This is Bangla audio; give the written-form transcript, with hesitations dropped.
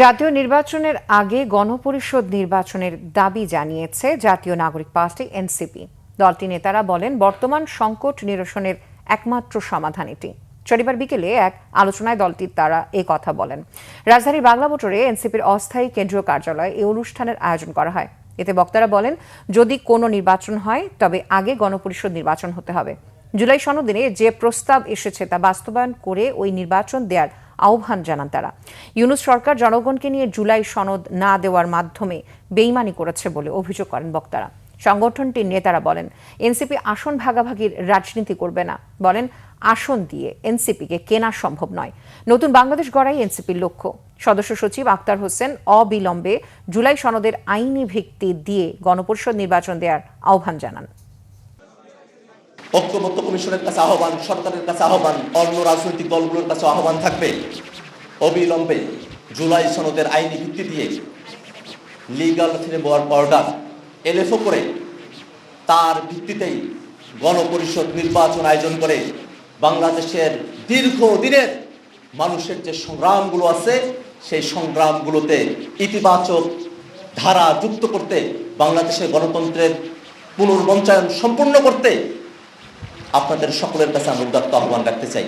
জাতীয় নির্বাচনের আগে গণপরিষদ নির্বাচনের দাবি জানিয়েছে জাতীয় নাগরিক পার্টি এনসিপি। দলটির নেতারা বলেন, বর্তমান সংকট নিরসনের একমাত্র সমাধান এটি। শনিবার বিকেলে এক আলোচনায় দলটির তারা এ কথা বলেন। রাজধানীর বাংলা মোটরে এনসিপির অস্থায়ী কেন্দ্রীয় কার্যালয়ে এই অনুষ্ঠানের আয়োজন করা হয়। এতে বক্তারা বলেন, যদি কোনো নির্বাচন হয় তবে আগে গণপরিষদ নির্বাচন হতে হবে। জুলাই সনদে যে প্রস্তাব এসেছে তা বাস্তবায়ন করে ওই নির্বাচন দেওয়ার আহ্বান জানান তারা। ইউনূস সরকার জনগণকে নিয়ে জুলাই সনদ না দেওয়ার মাধ্যমে বেইমানি করেছে বলে অভিযোগ করেন বক্তারা। সংগঠনটির নেতারা বলেন, এনসিপি আসন ভাগাভাগির রাজনীতি করবে না। বলেন, আসন দিয়ে এনসিপিকে কেনা সম্ভব নয়। নতুন বাংলাদেশ গড়াই এনসিপির লক্ষ্য। সদস্য সচিব আক্তার হোসেন অবিলম্বে জুলাই সনদের আইনি ভিত্তি দিয়ে গণপরিষদ নির্বাচন দেওয়ার আহ্বান জানান। ঐক্যমত্য কমিশনের কাছে আহ্বান, সরকারের কাছে আহ্বান, অন্য রাজনৈতিক দলগুলোর কাছে আহ্বান থাকবে, অবিলম্বে জুলাই সনদের আইনি ভিত্তি দিয়ে লিগাল ফ্রেমওয়ার্ক অর্ডার এলএফও করে তার ভিত্তিতেই গণপরিষদ নির্বাচন আয়োজন করে বাংলাদেশের দীর্ঘদিনের মানুষের যে সংগ্রামগুলো আছে সেই সংগ্রামগুলোতে ইতিবাচক ধারা যুক্ত করতে, বাংলাদেশের গণতন্ত্রের পুনর্বঞ্চায়ন সম্পূর্ণ করতে আপনাদের সকলের কাছে আমি উদাত্ত আহ্বান রাখতে চাই।